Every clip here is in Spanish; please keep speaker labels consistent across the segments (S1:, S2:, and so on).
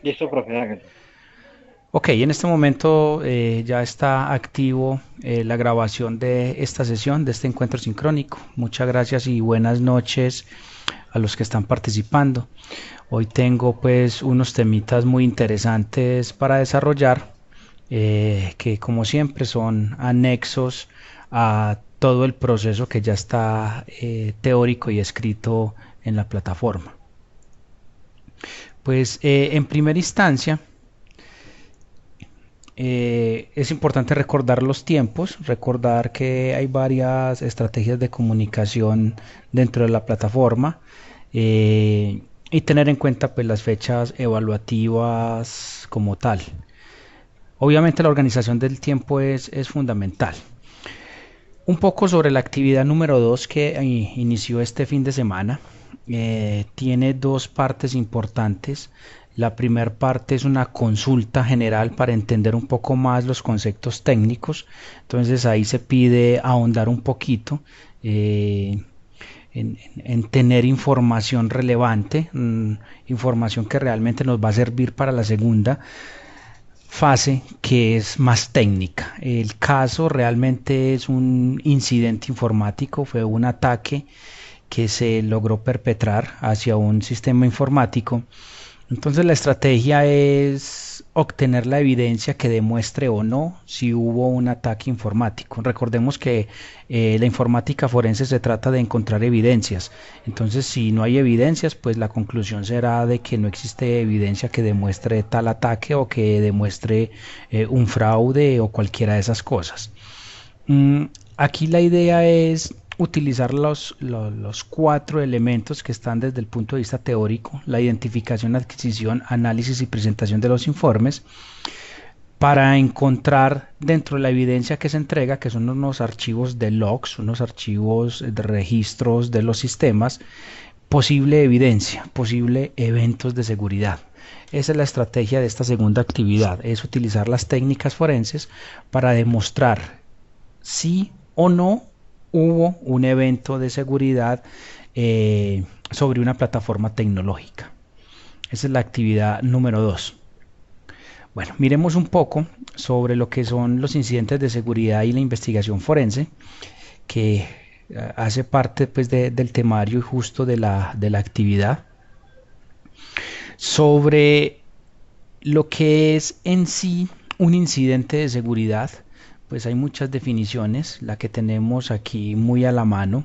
S1: Listo, profe, hágale.
S2: Ok, en este momento ya está activo la grabación de esta sesión, de este encuentro sincrónico. Muchas gracias y buenas noches a los que están participando. Hoy tengo pues unos temitas muy interesantes para desarrollar, que como siempre son anexos a todo el proceso que ya está teórico y escrito en la plataforma. Pues en primera instancia, es importante recordar los tiempos, recordar que hay varias estrategias de comunicación dentro de la plataforma, y tener en cuenta pues, las fechas evaluativas como tal. Obviamente la organización del tiempo es fundamental. Un poco sobre la actividad número 2 que inició este fin de semana. Tiene dos partes importantes. La primera parte es una consulta general para entender un poco más los conceptos técnicos. Entonces ahí se pide ahondar un poquito, en tener información relevante, información que realmente nos va a servir para la segunda fase, que es más técnica. El caso realmente es un incidente informático, fue un ataque que se logró perpetrar hacia un sistema informático. Entonces la estrategia es obtener la evidencia que demuestre o no si hubo un ataque informático. Recordemos que la informática forense se trata de encontrar evidencias. Entonces si no hay evidencias, pues la conclusión será de que no existe evidencia que demuestre tal ataque o que demuestre un fraude o cualquiera de esas cosas. Mm, Aquí la idea es utilizar los cuatro elementos que están desde el punto de vista teórico: la identificación, adquisición, análisis y presentación de los informes, para encontrar dentro de la evidencia que se entrega, que son unos archivos de logs, unos archivos de registros de los sistemas, posible evidencia, posible eventos de seguridad. Esa es la estrategia de esta segunda actividad, es utilizar las técnicas forenses para demostrar si o no hubo un evento de seguridad sobre una plataforma tecnológica. Esa es la actividad número 2. Bueno, miremos un poco sobre lo que son los incidentes de seguridad y la investigación forense, que hace parte pues, del temario y justo de la actividad. Sobre lo que es en sí un incidente de seguridad, pues hay muchas definiciones. La que tenemos aquí muy a la mano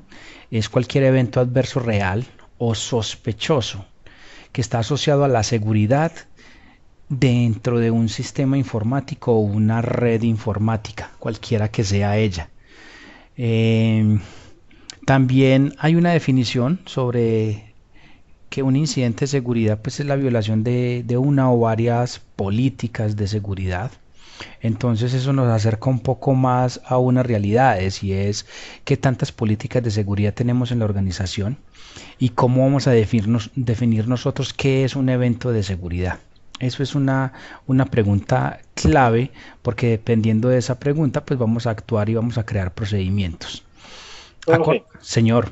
S2: es cualquier evento adverso real o sospechoso que está asociado a la seguridad dentro de un sistema informático o una red informática, cualquiera que sea ella. Eh, También hay una definición sobre que un incidente de seguridad pues, es la violación de una o varias políticas de seguridad. Entonces eso nos acerca un poco más a unas realidades, y es qué tantas políticas de seguridad tenemos en la organización y cómo vamos a definir nosotros qué es un evento de seguridad. Eso es una pregunta clave, porque dependiendo de esa pregunta pues vamos a actuar y vamos a crear procedimientos.
S1: Profe,
S2: Señor.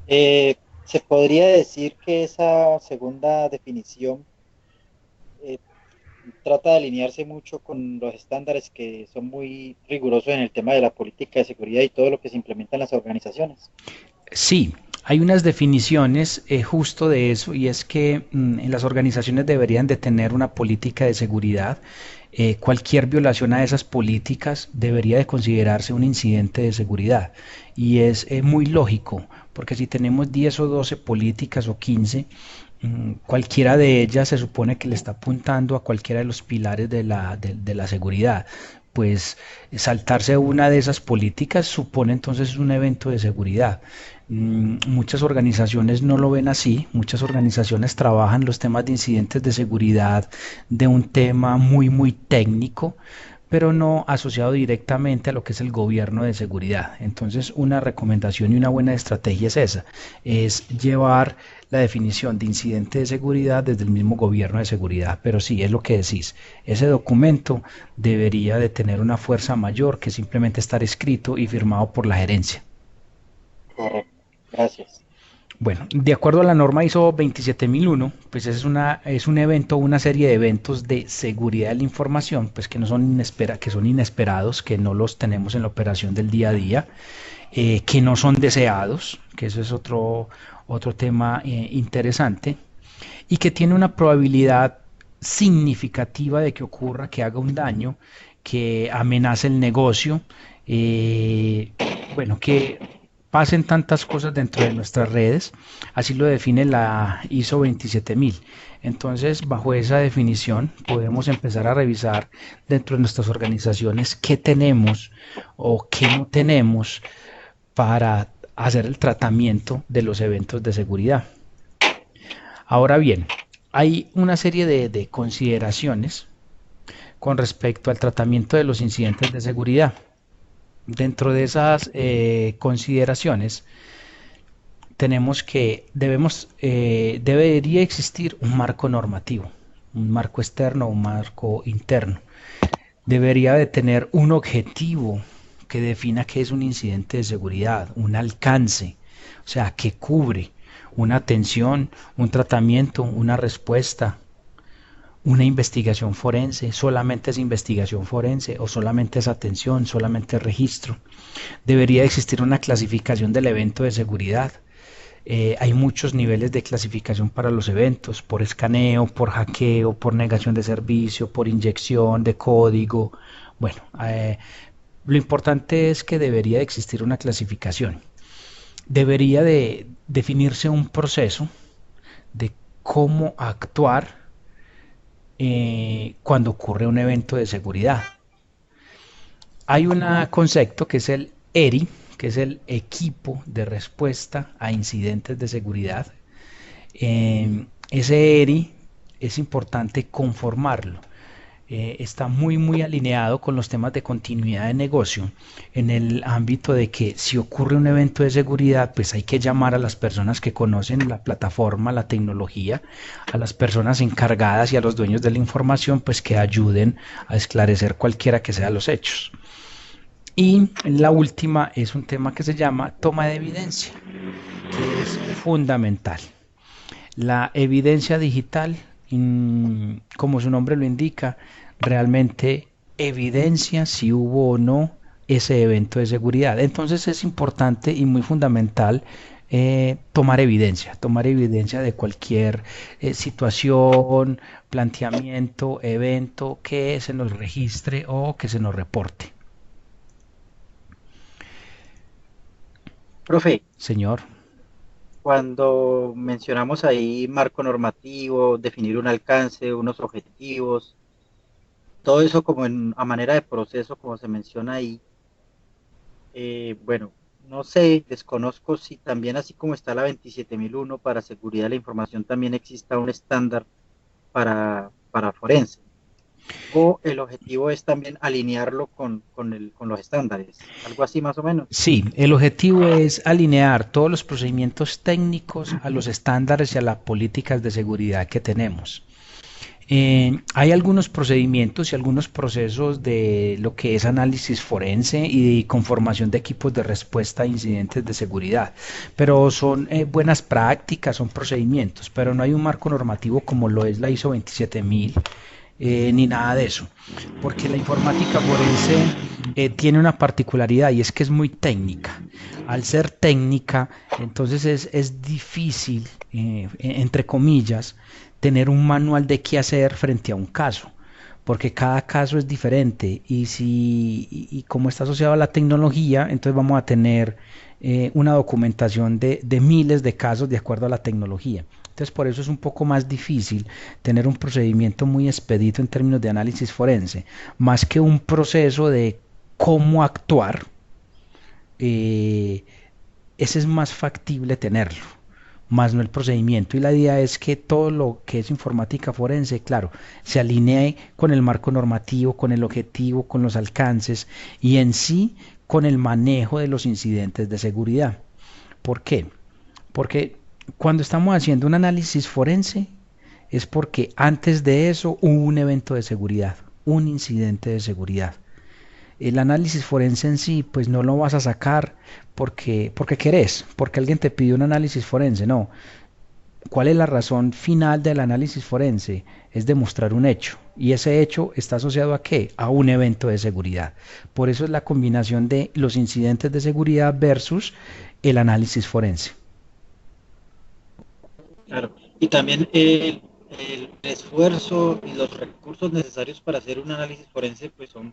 S1: ¿se podría decir que esa segunda definición eh, trata de alinearse mucho con los estándares que son muy rigurosos en el tema de la política de seguridad y todo lo que se implementa en las organizaciones?
S2: Sí, hay unas definiciones justo de eso, y es que en las organizaciones deberían de tener una política de seguridad. Cualquier violación a esas políticas debería de considerarse un incidente de seguridad, y es muy lógico, porque si tenemos 10 o 12 políticas o 15, cualquiera de ellas se supone que le está apuntando a cualquiera de los pilares de la seguridad. Pues saltarse una de esas políticas supone entonces un evento de seguridad. Muchas organizaciones no lo ven así. Muchas organizaciones trabajan los temas de incidentes de seguridad de un tema muy, muy técnico, pero no asociado directamente a lo que es el gobierno de seguridad. Entonces, una recomendación y una buena estrategia es esa: es llevar la definición de incidente de seguridad desde el mismo gobierno de seguridad. Pero sí, es lo que decís, ese documento debería de tener una fuerza mayor que simplemente estar escrito y firmado por la gerencia.
S1: Correcto, gracias.
S2: Bueno, de acuerdo a la norma ISO 27001, pues es un evento, una serie de eventos de seguridad de la información, pues que no son que son inesperados, que no los tenemos en la operación del día a día, que no son deseados, que eso es otro tema interesante, y que tiene una probabilidad significativa de que ocurra, que haga un daño, que amenace el negocio, eh, bueno, que pasen tantas cosas dentro de nuestras redes, así lo define la ISO 27000. Entonces, bajo esa definición, podemos empezar a revisar dentro de nuestras organizaciones qué tenemos o qué no tenemos para hacer el tratamiento de los eventos de seguridad. Ahora bien, hay una serie de consideraciones con respecto al tratamiento de los incidentes de seguridad. Dentro de esas consideraciones tenemos que debería existir un marco normativo, un marco externo, un marco interno. Debería de tener un objetivo que defina qué es un incidente de seguridad, un alcance, o sea, que cubre una atención, un tratamiento, una respuesta, una investigación forense, solamente es investigación forense o solamente es atención, solamente es registro. Debería existir una clasificación del evento de seguridad. Hay muchos niveles de clasificación para los eventos, por escaneo, por hackeo, por negación de servicio, por inyección de código. Bueno, lo importante es que debería de existir una clasificación. Debería de definirse un proceso de cómo actuar cuando ocurre un evento de seguridad. Hay un concepto que es el ERI, que es el equipo de respuesta a incidentes de seguridad. Ese ERI es importante conformarlo. Está muy alineado con los temas de continuidad de negocio en el ámbito de que si ocurre un evento de seguridad, pues hay que llamar a las personas que conocen la plataforma, la tecnología, a las personas encargadas y a los dueños de la información, pues que ayuden a esclarecer cualquiera que sean los hechos. Y la última es un tema que se llama toma de evidencia, que es fundamental. La evidencia digital, como su nombre lo indica, realmente evidencia si hubo o no ese evento de seguridad. Entonces es importante y muy fundamental tomar evidencia de cualquier situación, planteamiento, evento que se nos registre o que se nos reporte.
S1: Profe,
S2: Señor.
S1: cuando mencionamos ahí marco normativo, definir un alcance, unos objetivos, todo eso como a manera de proceso, como se menciona ahí, bueno, no sé, desconozco si también así como está la 27001 para seguridad de la información, también exista un estándar para forense. O el objetivo es también alinearlo con los estándares, algo así más o menos.
S2: Sí, el objetivo es alinear todos los procedimientos técnicos a los estándares y a las políticas de seguridad que tenemos. Hay algunos procedimientos y algunos procesos de lo que es análisis forense y de conformación de equipos de respuesta a incidentes de seguridad, pero son buenas prácticas, son procedimientos, pero no hay un marco normativo como lo es la ISO 27000 ni nada de eso, porque la informática forense tiene una particularidad y es que es muy técnica. Al ser técnica, entonces es difícil, entre comillas, tener un manual de qué hacer frente a un caso, porque cada caso es diferente y como está asociado a la tecnología, entonces vamos a tener una documentación de miles de casos de acuerdo a la tecnología. Entonces por eso es un poco más difícil tener un procedimiento muy expedito en términos de análisis forense, más que un proceso de cómo actuar, ese es más factible tenerlo, más no el procedimiento. Y la idea es que todo lo que es informática forense, claro, se alinee con el marco normativo, con el objetivo, con los alcances y en sí con el manejo de los incidentes de seguridad. ¿Por qué? Porque cuando estamos haciendo un análisis forense es porque antes de eso hubo un evento de seguridad, un incidente de seguridad. El análisis forense en sí, pues no lo vas a sacar porque querés, porque alguien te pidió un análisis forense, no. ¿Cuál es la razón final del análisis forense? Es demostrar un hecho. ¿Y ese hecho está asociado a qué? A un evento de seguridad. Por eso es la combinación de los incidentes de seguridad versus el análisis forense.
S1: Claro. Y también el esfuerzo y los recursos necesarios para hacer un análisis forense pues son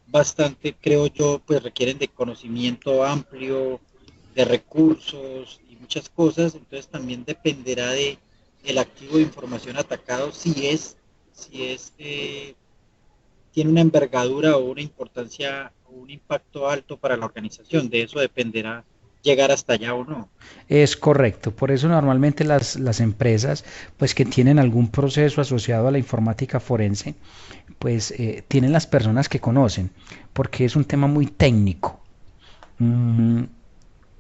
S1: bastante, creo yo, pues requieren de conocimiento amplio, de recursos y muchas cosas, entonces también dependerá de el activo de información atacado si tiene una envergadura o una importancia o un impacto alto para la organización, de eso dependerá llegar hasta allá o no.
S2: Es correcto, por eso normalmente las empresas pues que tienen algún proceso asociado a la informática forense pues tienen las personas que conocen, porque es un tema muy técnico. Mm,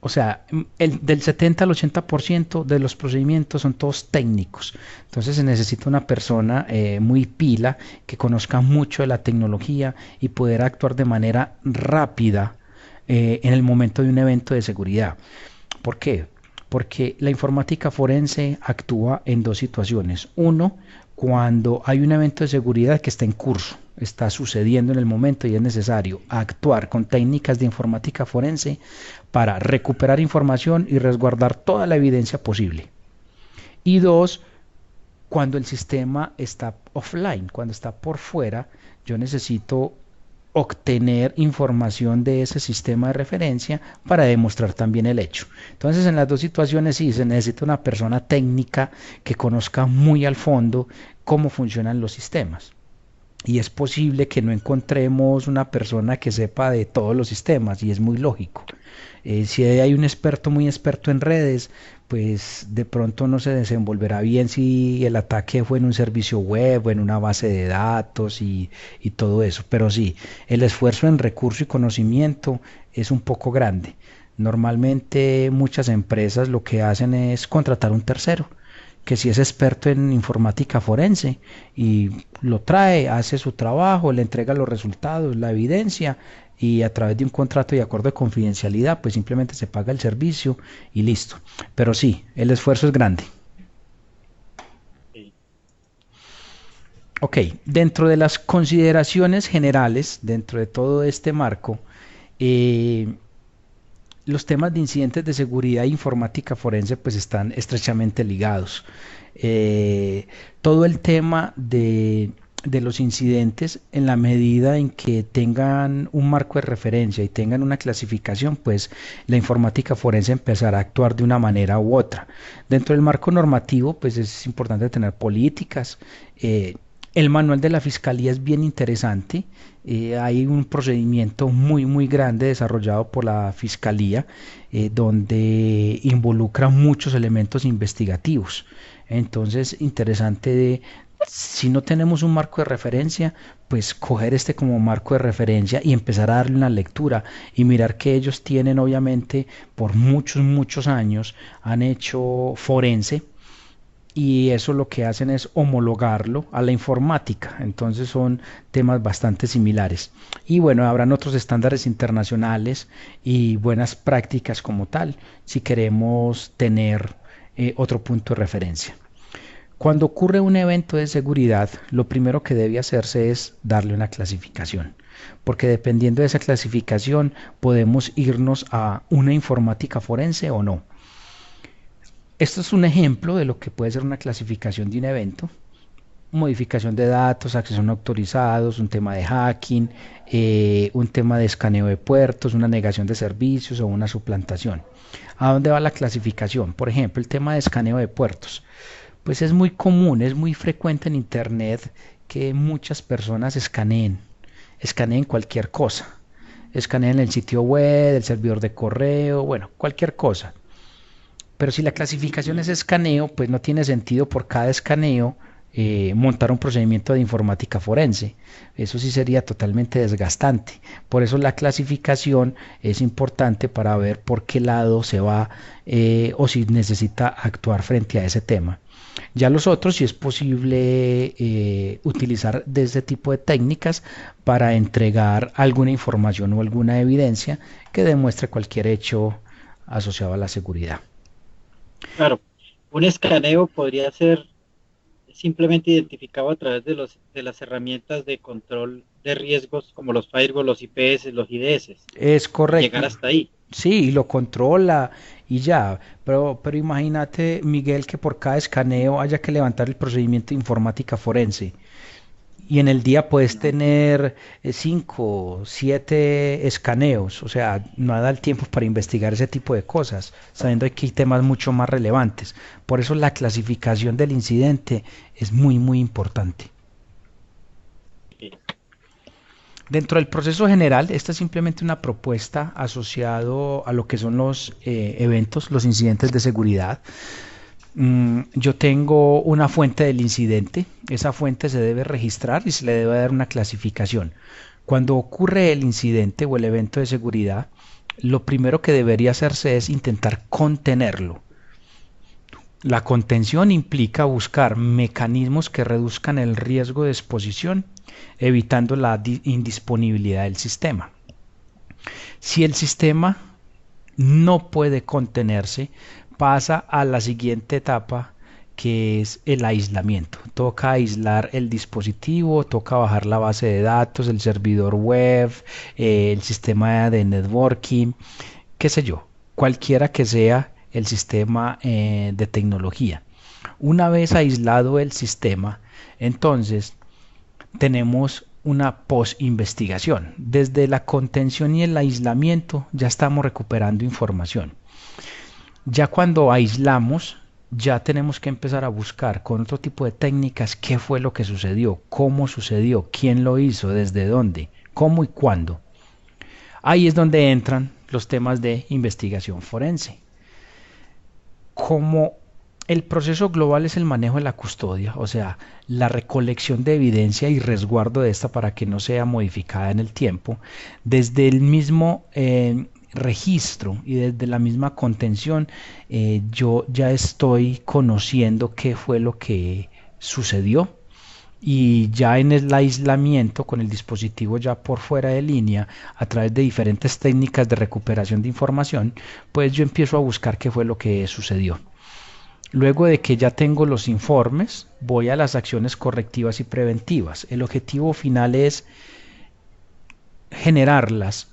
S2: o sea, del 70 al 80% de los procedimientos son todos técnicos. Entonces se necesita una persona muy pila que conozca mucho de la tecnología y poder actuar de manera rápida en el momento de un evento de seguridad. ¿Por qué? Porque la informática forense actúa en dos situaciones. Uno, cuando hay un evento de seguridad que está en curso, está sucediendo en el momento y es necesario actuar con técnicas de informática forense para recuperar información y resguardar toda la evidencia posible. Y dos, cuando el sistema está offline, cuando está por fuera, yo necesito obtener información de ese sistema de referencia para demostrar también el hecho. Entonces, en las dos situaciones sí se necesita una persona técnica que conozca muy al fondo cómo funcionan los sistemas. Y es posible que no encontremos una persona que sepa de todos los sistemas, y es muy lógico. Si hay un experto muy experto en redes, pues de pronto no se desenvolverá bien si el ataque fue en un servicio web o en una base de datos y todo eso. Pero sí, el esfuerzo en recurso y conocimiento es un poco grande. Normalmente muchas empresas lo que hacen es contratar un tercero que si es experto en informática forense y lo trae, hace su trabajo, le entrega los resultados, la evidencia y a través de un contrato y acuerdo de confidencialidad, pues simplemente se paga el servicio y listo. Pero sí, el esfuerzo es grande.
S1: Sí.
S2: Ok, dentro de las consideraciones generales, dentro de todo este marco, eh, los temas de incidentes de seguridad e informática forense pues están estrechamente ligados. Todo el tema de los incidentes en la medida en que tengan un marco de referencia y tengan una clasificación, pues la informática forense empezará a actuar de una manera u otra. Dentro del marco normativo, pues es importante tener políticas. El manual de la Fiscalía es bien interesante. Hay un procedimiento muy grande desarrollado por la Fiscalía donde involucra muchos elementos investigativos. Entonces, interesante si no tenemos un marco de referencia, pues coger este como marco de referencia y empezar a darle una lectura y mirar que ellos tienen obviamente por muchos años han hecho forense y eso lo que hacen es homologarlo a la informática, entonces son temas bastante similares. Y bueno, habrán otros estándares internacionales y buenas prácticas como tal, si queremos tener otro punto de referencia. Cuando ocurre un evento de seguridad, lo primero que debe hacerse es darle una clasificación, porque dependiendo de esa clasificación podemos irnos a una informática forense o no. Esto es un ejemplo de lo que puede ser una clasificación de un evento. Modificación de datos, acceso no autorizados, un tema de hacking, un tema de escaneo de puertos, una negación de servicios o una suplantación. ¿A dónde va la clasificación? Por ejemplo, el tema de escaneo de puertos. Pues es muy común, es muy frecuente en Internet que muchas personas escaneen cualquier cosa. Escaneen el sitio web, el servidor de correo, bueno, cualquier cosa. Pero si la clasificación es escaneo, pues no tiene sentido por cada escaneo montar un procedimiento de informática forense. Eso sí sería totalmente desgastante. Por eso la clasificación es importante para ver por qué lado se va o si necesita actuar frente a ese tema. Ya los otros sí es posible utilizar de ese tipo de técnicas para entregar alguna información o alguna evidencia que demuestre cualquier hecho asociado a la seguridad.
S1: Claro, un escaneo podría ser simplemente identificado a través de las herramientas de control de riesgos como los firewalls, los IPS, los IDS,
S2: Es
S1: y
S2: correcto.
S1: llegar hasta ahí.
S2: Sí, lo controla y ya. Pero imagínate, Miguel, que por cada escaneo haya que levantar el procedimiento de informática forense. Y en el día puedes
S1: No,
S2: tener 5, 7 escaneos, o sea, no da el tiempo para investigar ese tipo de cosas, sabiendo que hay temas mucho más relevantes. Por eso la clasificación del incidente es muy, muy importante.
S1: sí.
S2: Dentro del proceso general, esta es simplemente una propuesta asociado a lo que son los eventos, los incidentes de seguridad. Yo tengo una fuente del incidente, esa fuente se debe registrar y se le debe dar una clasificación. Cuando ocurre el incidente o el evento de seguridad, lo primero que debería hacerse es intentar contenerlo. La contención implica buscar mecanismos que reduzcan el riesgo de exposición, evitando la indisponibilidad del sistema. Si el sistema no puede contenerse, pasa a la siguiente etapa, que es el aislamiento. Toca aislar el dispositivo, toca bajar la base de datos, el servidor web, el sistema de networking, qué sé yo, cualquiera que sea el sistema de tecnología. Una vez aislado el sistema, entonces tenemos una post-investigación. Desde la contención y el aislamiento ya estamos recuperando información. Ya cuando aislamos, ya tenemos que empezar a buscar con otro tipo de técnicas qué fue lo que sucedió, cómo sucedió, quién lo hizo, desde dónde, cómo y cuándo. Ahí es donde entran los temas de investigación forense. Como el proceso global es el manejo de la custodia, o sea, la recolección de evidencia y resguardo de esta para que no sea modificada en el tiempo, desde el mismo registro y desde la misma contención, yo ya estoy conociendo qué fue lo que sucedió y ya en el aislamiento con el dispositivo ya por fuera de línea a través de diferentes técnicas de recuperación de información, pues yo empiezo a buscar qué fue lo que sucedió. Luego de que ya tengo los informes, voy a las acciones correctivas y preventivas. El objetivo final es generarlas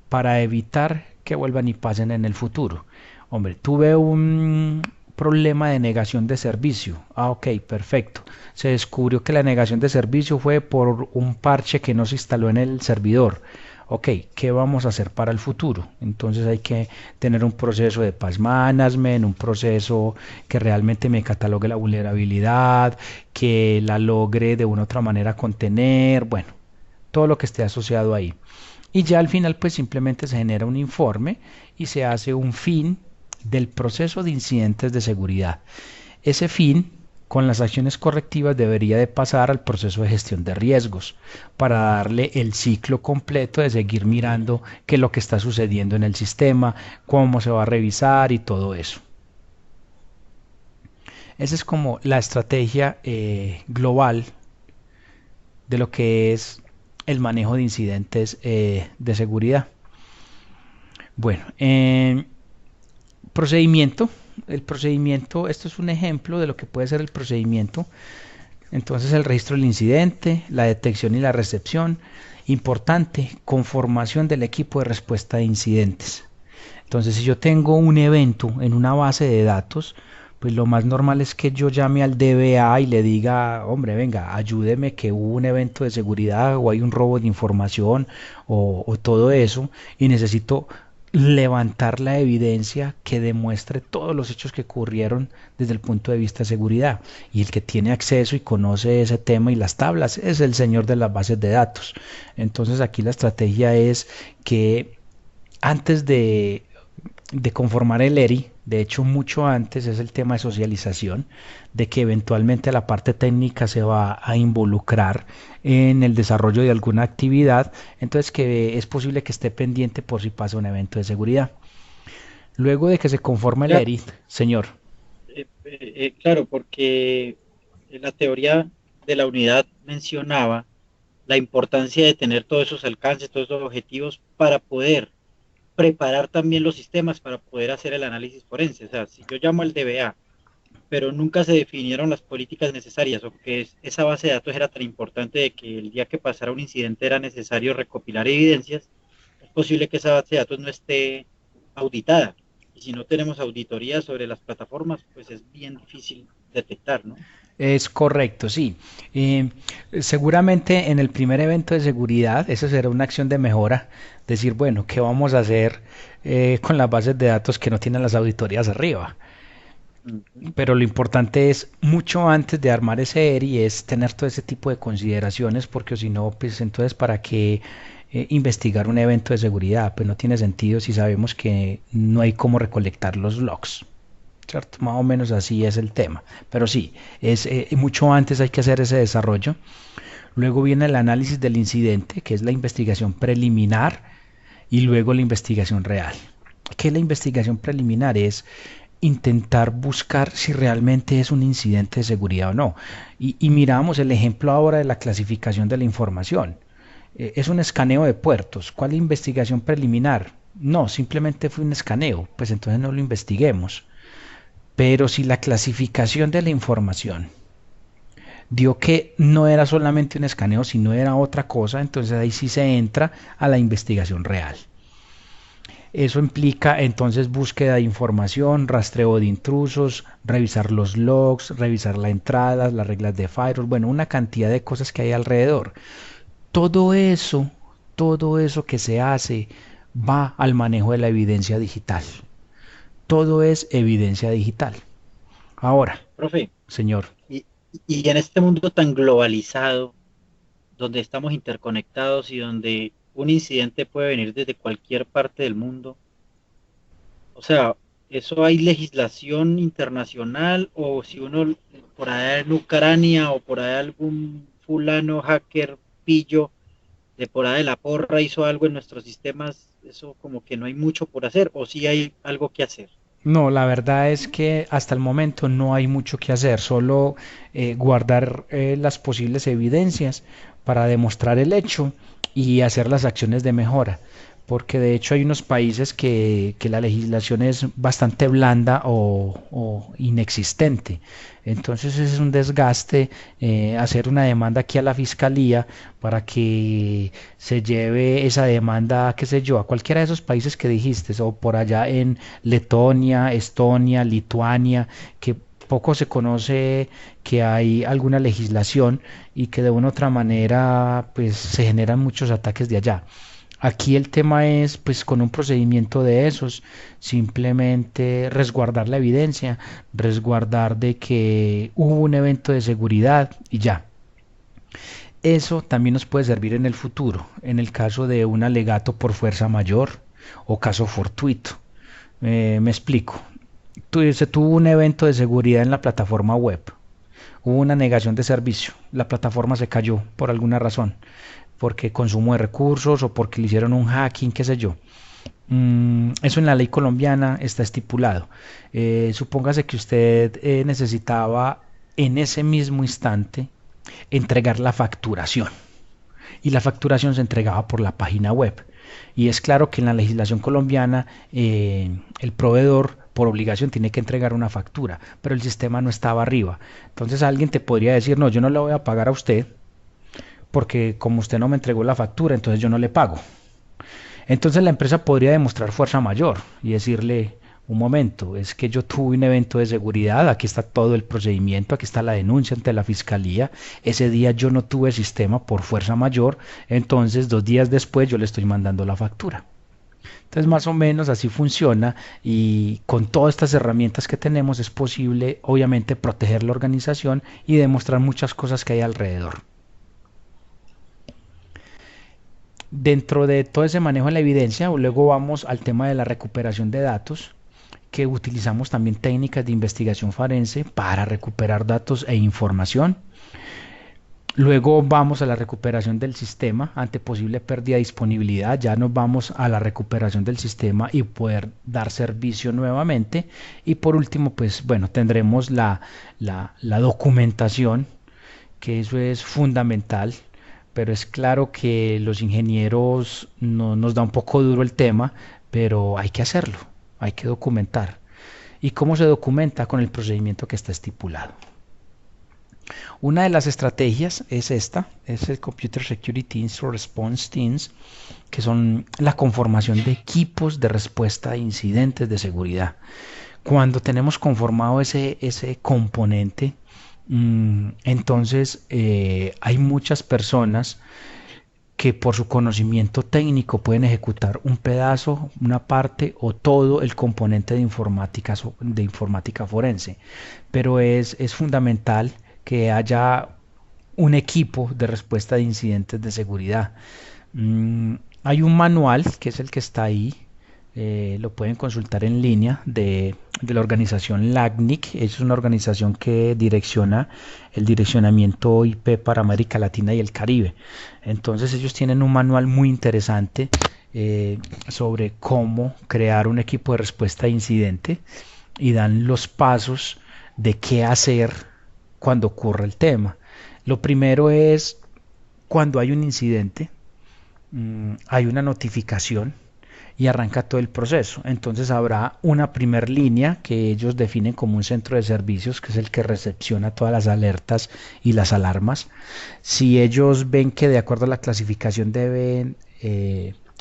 S2: para evitar que vuelvan y pasen en el futuro. Hombre, tuve un problema de negación de servicio. Ah, ok, perfecto. Se descubrió que la negación de servicio fue por un parche que no se instaló en el servidor. Ok, ¿qué vamos a hacer para el futuro? Entonces hay que tener un proceso de patch management, un proceso que realmente me catalogue la vulnerabilidad, que la logre de una u otra manera contener, bueno, todo lo que esté asociado ahí. Y ya al final pues simplemente se genera un informe y se hace un fin del proceso de incidentes de seguridad. Ese fin con las acciones correctivas debería de pasar al proceso de gestión de riesgos para darle el ciclo completo de seguir mirando qué es lo que está sucediendo en el sistema, cómo se va a revisar y todo eso. Esa es como la estrategia global de lo que es el manejo de incidentes de seguridad. Bueno, procedimiento. El procedimiento, esto es un ejemplo de lo que puede ser el procedimiento. Entonces el registro del incidente, la detección y la recepción. Importante, conformación del equipo de respuesta de incidentes. Entonces si yo tengo un evento en una base de datos, pues lo más normal es que yo llame al DBA y le diga, hombre, venga, ayúdeme que hubo un evento de seguridad o hay un robo de información o todo eso y necesito levantar la evidencia que demuestre todos los hechos que ocurrieron desde el punto de vista de seguridad. Y el que tiene acceso y conoce ese tema y las tablas es el señor de las bases de datos. Entonces aquí la estrategia es que antes de conformar el ERI, de hecho mucho antes es el tema de socialización, de que eventualmente la parte técnica se va a involucrar en el desarrollo de alguna actividad, entonces que es posible que esté pendiente por si pasa un evento de seguridad. Luego de que se conforma el
S1: Ya,
S2: ERI, señor.
S1: Claro, porque la teoría de la unidad mencionaba la importancia de tener todos esos alcances, todos esos objetivos para poder preparar también los sistemas para poder hacer el análisis forense. O sea, si yo llamo al DBA, pero nunca se definieron las políticas necesarias o que esa base de datos era tan importante de que el día que pasara un incidente era necesario recopilar evidencias, es posible que esa base de datos no esté auditada. Y si no tenemos auditoría sobre las plataformas, pues es bien difícil detectar, ¿no?
S2: Es correcto, sí. Eh, Seguramente en el primer evento de seguridad, esa será una acción de mejora, decir, bueno, ¿qué vamos a hacer con las bases de datos que no tienen las auditorías arriba?
S1: Uh -huh.
S2: Pero lo importante es, mucho antes de armar ese ERI, es tener todo ese tipo de consideraciones, porque si no, pues entonces, ¿para qué investigar un evento de seguridad? Pues no tiene sentido si sabemos que no hay cómo recolectar los logs. ¿Cierto? Más o menos así es el tema. Pero sí, es mucho antes hay que hacer ese desarrollo. Luego viene el análisis del incidente, que es la investigación preliminar, y luego la investigación real. ¿Qué es la investigación preliminar? Es intentar buscar si realmente es un incidente de seguridad o no. Y miramos el ejemplo ahora de la clasificación de la información. Es un escaneo de puertos. ¿Cuál es la investigación preliminar? No, simplemente fue un escaneo. Pues entonces no lo investiguemos. Pero si la clasificación de la información dio que no era solamente un escaneo, sino era otra cosa, entonces ahí sí se entra a la investigación real. Eso implica entonces búsqueda de información, rastreo de intrusos, revisar los logs, revisar la entrada, las reglas de firewall, bueno, una cantidad de cosas que hay alrededor. Todo eso, todo eso que se hace va al manejo de la evidencia digital. Todo es evidencia digital. Ahora,
S1: Profe,
S2: señor.
S1: y, y en este mundo tan globalizado, donde estamos interconectados y donde un incidente puede venir desde cualquier parte del mundo, o sea, ¿eso hay legislación internacional o si uno por allá en Ucrania o por allá algún fulano hacker pillo de por allá de la porra hizo algo en nuestros sistemas, eso como que no hay mucho por hacer o sí hay algo que hacer?
S2: No, la verdad es que hasta el momento no hay mucho que hacer, solo guardar las posibles evidencias para demostrar el hecho y hacer las acciones de mejora, porque de hecho hay unos países que la legislación es bastante blanda o inexistente. Entonces es un desgaste hacer una demanda aquí a la fiscalía para que se lleve esa demanda, qué sé yo, a cualquiera de esos países que dijiste, o por allá en Letonia, Estonia, Lituania, que poco se conoce que hay alguna legislación y que de una u otra manera pues se generan muchos ataques de allá. Aquí el tema es, pues con un procedimiento de esos, simplemente resguardar la evidencia, resguardar de que hubo un evento de seguridad y ya. Eso también nos puede servir en el futuro, en el caso de un alegato por fuerza mayor o caso fortuito. Me explico. Se tuvo un evento de seguridad en la plataforma web. Hubo una negación de servicio. La plataforma se cayó por alguna razón. Porque consumo de recursos o porque le hicieron un hacking, qué sé yo. Eso en la ley colombiana está estipulado. Supóngase que usted necesitaba en ese mismo instante entregar la facturación y la facturación se entregaba por la página web. Y es claro que en la legislación colombiana el proveedor por obligación tiene que entregar una factura, pero el sistema no estaba arriba. Entonces alguien te podría decir, no, yo no le voy a pagar a usted porque como usted no me entregó la factura, entonces yo no le pago. Entonces la empresa podría demostrar fuerza mayor y decirle, un momento, es que yo tuve un evento de seguridad, aquí está todo el procedimiento, aquí está la denuncia ante la fiscalía, ese día yo no tuve sistema por fuerza mayor, entonces 2 días después yo le estoy mandando la factura. Entonces más o menos así funciona y con todas estas herramientas que tenemos es posible obviamente proteger la organización y demostrar muchas cosas que hay alrededor. Dentro de todo ese manejo de la evidencia, luego vamos al tema de la recuperación de datos, que utilizamos también técnicas de investigación forense para recuperar datos e información. Luego vamos a la recuperación del sistema ante posible pérdida de disponibilidad. Ya nos vamos a la recuperación del sistema y poder dar servicio nuevamente. Y por último, pues bueno, tendremos la documentación, que eso es fundamental. Pero es claro que los ingenieros nos da un poco duro el tema, pero hay que hacerlo, hay que documentar. ¿Y cómo se documenta? Con el procedimiento que está estipulado. Una de las estrategias es esta, es el Computer Security Incident Response Teams, que son la conformación de equipos de respuesta a incidentes de seguridad. Cuando tenemos conformado ese componente, entonces hay muchas personas que por su conocimiento técnico pueden ejecutar un pedazo, una parte o todo el componente de informática forense. Pero es fundamental que haya un equipo de respuesta de incidentes de seguridad. Hay un manual que es el que está ahí, lo pueden consultar en línea de la organización LACNIC. Es una organización que direcciona el direccionamiento IP para América Latina y el Caribe. Entonces ellos tienen un manual muy interesante sobre cómo crear un equipo de respuesta a incidente y dan los pasos de qué hacer cuando ocurre el tema. Lo primero es cuando hay un incidente, hay una notificación y arranca todo el proceso. Entonces habrá una primer línea que ellos definen como un centro de servicios, que es el que recepciona todas las alertas y las alarmas. Si ellos ven que de acuerdo a la clasificación deben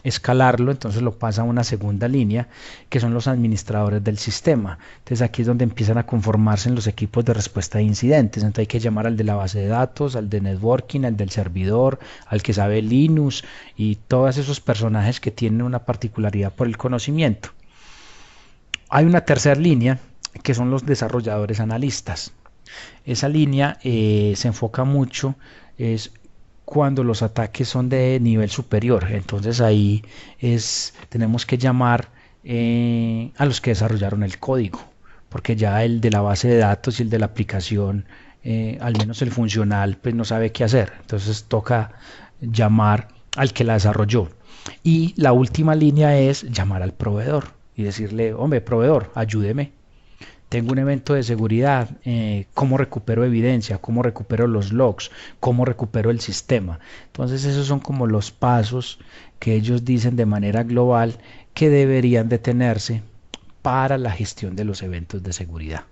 S2: escalarlo, entonces lo pasa a una segunda línea, que son los administradores del sistema. Entonces aquí es donde empiezan a conformarse en los equipos de respuesta a incidentes. Entonces hay que llamar al de la base de datos, al de networking, al del servidor, al que sabe Linux y todos esos personajes que tienen una particularidad por el conocimiento. Hay una tercera línea que son los desarrolladores analistas. Esa línea se enfoca mucho es cuando los ataques son de nivel superior. Entonces ahí tenemos que llamar a los que desarrollaron el código, porque ya el de la base de datos y el de la aplicación, al menos el funcional, pues no sabe qué hacer. Entonces toca llamar al que la desarrolló. Y la última línea es llamar al proveedor y decirle, hombre, proveedor, ayúdeme. Tengo un evento de seguridad, cómo recupero evidencia, cómo recupero los logs, cómo recupero el sistema. Entonces esos son como los pasos que ellos dicen de manera global que deberían de tenerse para la gestión de los eventos de seguridad.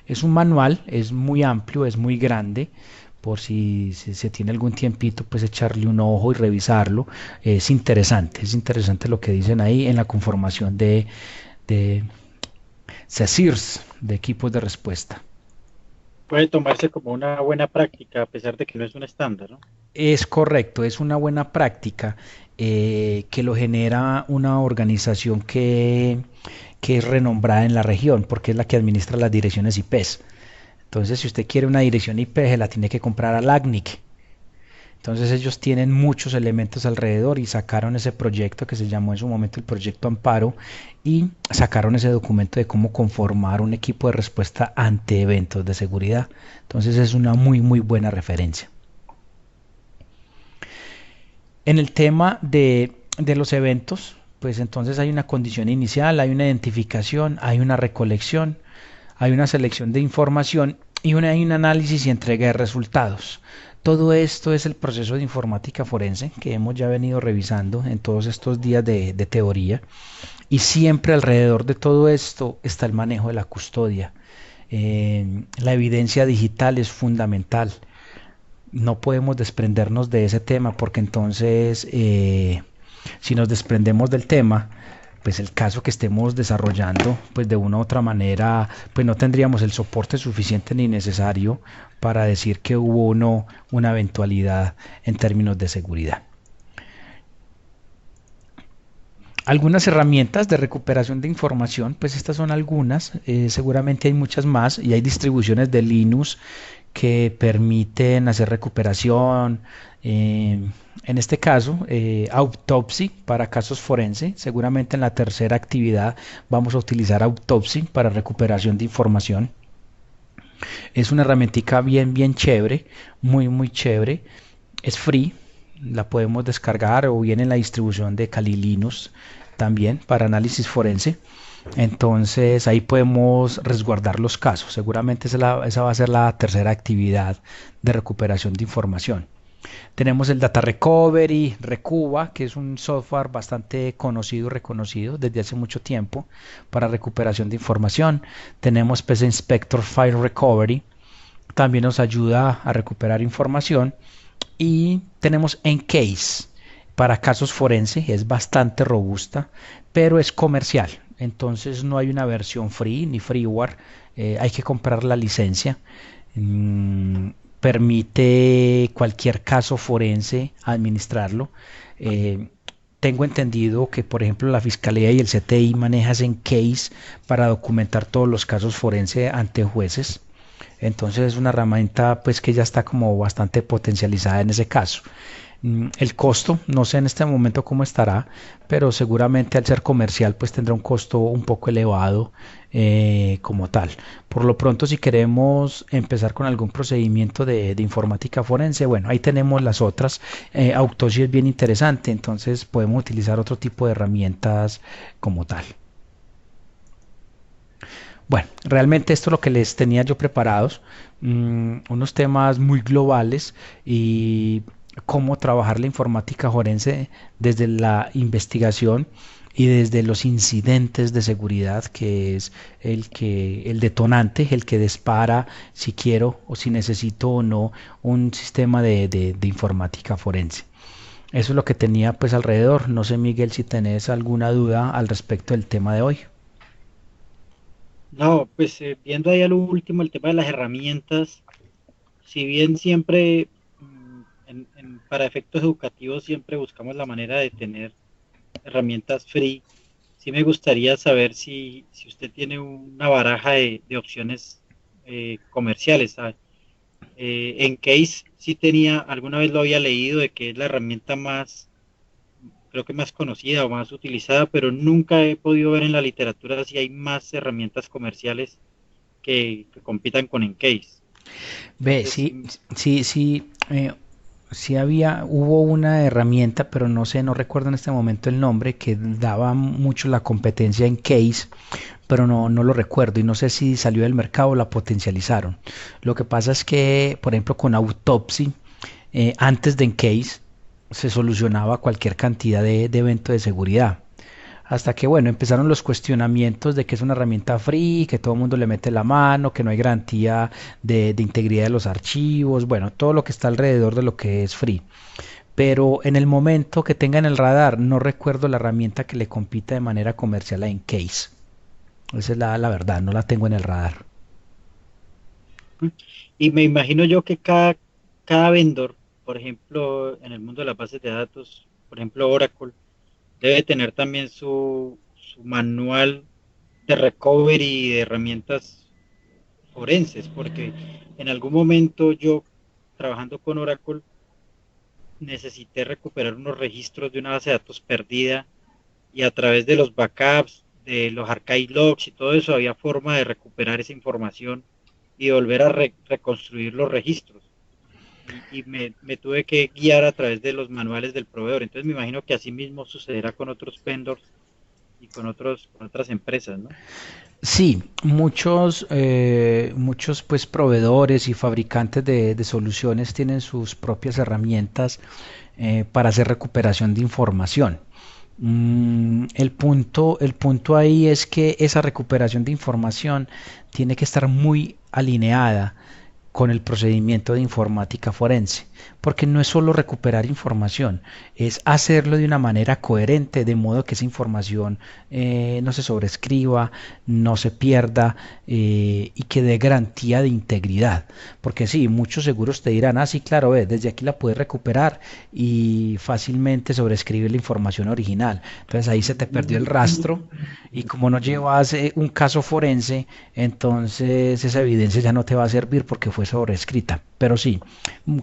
S2: Es un manual, es muy amplio, es muy grande. Por si se tiene algún tiempito, pues echarle un ojo y revisarlo. Es interesante lo que dicen ahí en la conformación de CECIRS, de equipos de respuesta.
S1: Puede tomarse como una buena práctica a pesar de que no es un estándar, ¿no?
S2: Es correcto, es una buena práctica que lo genera una organización que es renombrada en la región, porque es la que administra las direcciones IPs. Entonces, si usted quiere una dirección IP, se la tiene que comprar a LACNIC. Entonces ellos tienen muchos elementos alrededor y sacaron ese proyecto que se llamó en su momento el Proyecto Amparo y sacaron ese documento de cómo conformar un equipo de respuesta ante eventos de seguridad. Entonces es una muy buena referencia. En el tema de los eventos, pues entonces hay una condición inicial, hay una identificación, hay una recolección, hay una selección de información y hay un análisis y entrega de resultados. Todo esto es el proceso de informática forense que hemos ya venido revisando en todos estos días de teoría, y siempre alrededor de todo esto está el manejo de la custodia. La evidencia digital es fundamental. No podemos desprendernos de ese tema porque entonces si nos desprendemos del tema, pues el caso que estemos desarrollando, pues de una u otra manera, pues no tendríamos el soporte suficiente ni necesario para decir que hubo una eventualidad en términos de seguridad. Algunas herramientas de recuperación de información, pues estas son algunas, seguramente hay muchas más y hay distribuciones de Linux que permiten hacer recuperación. En este caso, Autopsy para casos forense. Seguramente en la tercera actividad vamos a utilizar Autopsy para recuperación de información. Es una herramientica bien, bien chévere, muy, muy chévere. Es free, la podemos descargar o viene en la distribución de Kali Linux también para análisis forense. Entonces ahí podemos resguardar los casos. Seguramente esa va a ser la tercera actividad de recuperación de información. Tenemos el Data Recovery, Recuba, que es un software bastante conocido y reconocido desde hace mucho tiempo para recuperación de información. Tenemos PC Inspector File Recovery, también nos ayuda a recuperar información. Y tenemos Encase para casos forense, es bastante robusta, pero es comercial. Entonces no hay una versión free ni freeware, hay que comprar la licencia. Mm, Permite cualquier caso forense administrarlo. Eh, Tengo entendido que, por ejemplo, la Fiscalía y el CTI manejan Encase para documentar todos los casos forense ante jueces. Entonces es una herramienta pues que ya está como bastante potencializada en ese caso. El costo, no sé en este momento cómo estará, pero seguramente al ser comercial pues tendrá un costo un poco elevado como tal. Por lo pronto, si queremos empezar con algún procedimiento de informática forense, bueno, ahí tenemos las otras. Autopsy es bien interesante, entonces podemos utilizar otro tipo de herramientas como tal. Bueno, realmente esto es lo que les tenía yo preparados, unos temas muy globales y cómo trabajar la informática forense desde la investigación y desde los incidentes de seguridad, que es el detonante, el que dispara si quiero o si necesito o no un sistema de informática forense. Eso es lo que tenía pues alrededor. No sé, Miguel, si tenés alguna duda al respecto del tema de hoy.
S1: No, pues viendo ahí a lo último el tema de las herramientas, si bien siempre para efectos educativos siempre buscamos la manera de tener herramientas free, sí me gustaría saber si usted tiene una baraja de opciones comerciales, ¿sabe? En Case sí tenía, alguna vez lo había leído de que es la herramienta más, creo que más conocida o más utilizada, pero nunca he podido ver en la literatura si hay más herramientas comerciales que compitan con Encase.
S2: Ve,
S1: Entonces,
S2: sí, sí, sí, sí hubo una herramienta, pero no sé, no recuerdo en este momento el nombre, que daba mucho la competencia en Case, pero no lo recuerdo y no sé si salió del mercado o la potencializaron. Lo que pasa es que, por ejemplo, con Autopsy, antes de Encase, se solucionaba cualquier cantidad de evento de seguridad. Hasta que, bueno, empezaron los cuestionamientos de que es una herramienta free, que todo el mundo le mete la mano, que no hay garantía de integridad de los archivos, bueno, todo lo que está alrededor de lo que es free. Pero en el momento que tenga en el radar, no recuerdo la herramienta que le compita de manera comercial a Encase. Esa es la verdad, no la tengo en el radar.
S1: y me imagino yo que cada vendor, por ejemplo, en el mundo de las bases de datos, por ejemplo, Oracle, debe tener también su manual de recovery y de herramientas forenses, porque en algún momento yo, trabajando con Oracle, necesité recuperar unos registros de una base de datos perdida y a través de los backups, de los archive logs y todo eso, había forma de recuperar esa información y volver a reconstruir los registros. Y me tuve que guiar a través de los manuales del proveedor. Entonces me imagino que así mismo sucederá con otros vendors y con otras empresas, ¿no?
S2: Sí, muchos pues proveedores y fabricantes de soluciones tienen sus propias herramientas para hacer recuperación de información. El punto ahí es que esa recuperación de información tiene que estar muy alineada con el procedimiento de informática forense, porque no es solo recuperar información, es hacerlo de una manera coherente, de modo que esa información no se sobrescriba, no se pierda y que dé garantía de integridad. Porque sí, muchos seguros te dirán, ah, sí, claro, desde aquí la puedes recuperar y fácilmente sobrescribir la información original. Entonces ahí se te perdió el rastro y como no llevas un caso forense, entonces esa evidencia ya no te va a servir porque fue sobrescrita. Pero sí,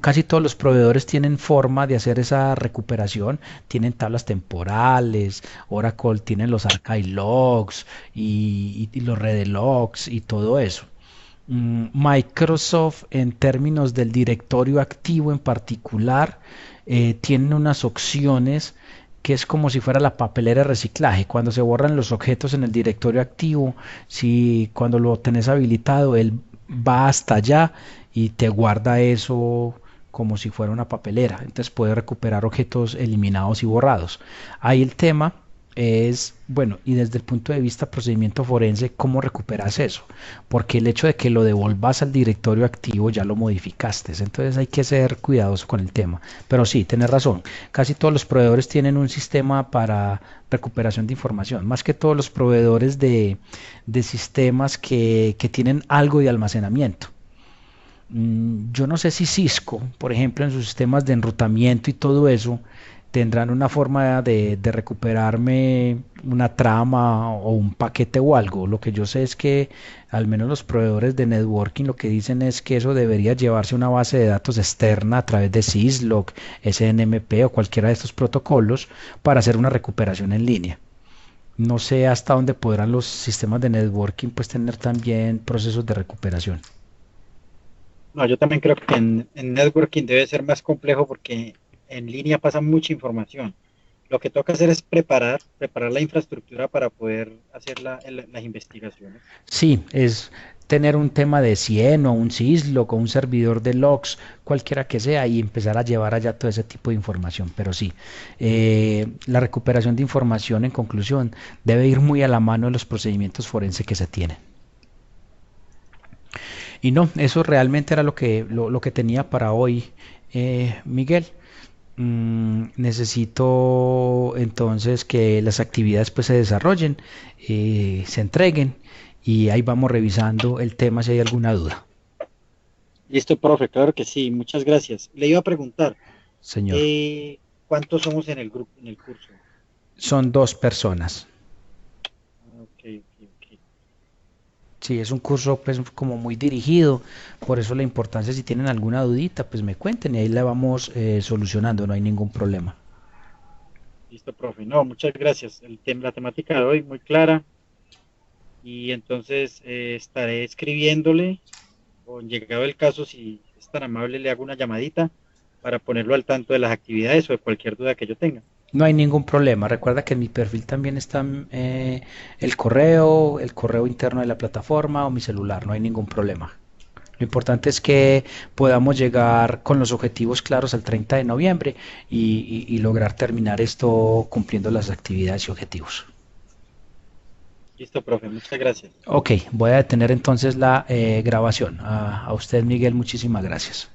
S2: casi todos los proveedores tienen forma de hacer esa recuperación, tienen tablas temporales, Oracle tiene los archive logs y los read logs y todo eso. Microsoft en términos del directorio activo en particular tiene unas opciones que es como si fuera la papelera de reciclaje. Cuando se borran los objetos en el directorio activo, si cuando lo tenés habilitado, él va hasta allá y te guarda eso como si fuera una papelera. Entonces puede recuperar objetos eliminados y borrados. Ahí el tema es, bueno, y desde el punto de vista procedimiento forense, ¿cómo recuperas eso? Porque el hecho de que lo devolvas al directorio activo ya lo modificaste, entonces hay que ser cuidadoso con el tema. Pero sí, tienes razón, casi todos los proveedores tienen un sistema para recuperación de información, más que todos los proveedores de sistemas que tienen algo de almacenamiento. Yo no sé si Cisco, por ejemplo, en sus sistemas de enrutamiento y todo eso, tendrán una forma de recuperarme una trama o un paquete o algo. Lo que yo sé es que al menos los proveedores de networking lo que dicen es que eso debería llevarse a una base de datos externa a través de Syslog, SNMP o cualquiera de estos protocolos para hacer una recuperación en línea. No sé hasta dónde podrán los sistemas de networking pues tener también procesos de recuperación.
S1: No, yo también creo que en networking debe ser más complejo porque en línea pasa mucha información. Lo que toca hacer es preparar la infraestructura para poder hacer las investigaciones.
S2: Sí, es tener un tema de 100 o un syslog o un servidor de logs, cualquiera que sea, y empezar a llevar allá todo ese tipo de información. Pero sí, la recuperación de información, en conclusión, debe ir muy a la mano de los procedimientos forenses que se tienen. Y no, eso realmente era lo que tenía para hoy, Miguel. Necesito entonces que las actividades pues se desarrollen, se entreguen y ahí vamos revisando el tema si hay alguna duda.
S1: Listo, profe, claro que sí, muchas gracias. Le iba a preguntar,
S2: Señor,
S1: eh, ¿cuántos somos en el grupo, en el curso?
S2: son dos personas.
S1: Ah, ok, ok, ok.
S2: Sí, es un curso pues como muy dirigido, por eso la importancia si tienen alguna dudita pues me cuenten y ahí la vamos solucionando, no hay ningún problema.
S1: Listo, profe. No, muchas gracias. La temática de hoy muy clara y entonces estaré escribiéndole o llegado el caso, si es tan amable, le hago una llamadita para ponerlo al tanto de las actividades o de cualquier duda que yo tenga.
S2: No hay ningún problema. Recuerda que en mi perfil también está el correo interno de la plataforma o mi celular. No hay ningún problema. Lo importante es que podamos llegar con los objetivos claros al 30 de noviembre y lograr terminar esto cumpliendo las actividades y objetivos.
S1: Listo, profe. Muchas gracias.
S2: Ok, voy a detener entonces la grabación. A usted, Miguel, muchísimas gracias.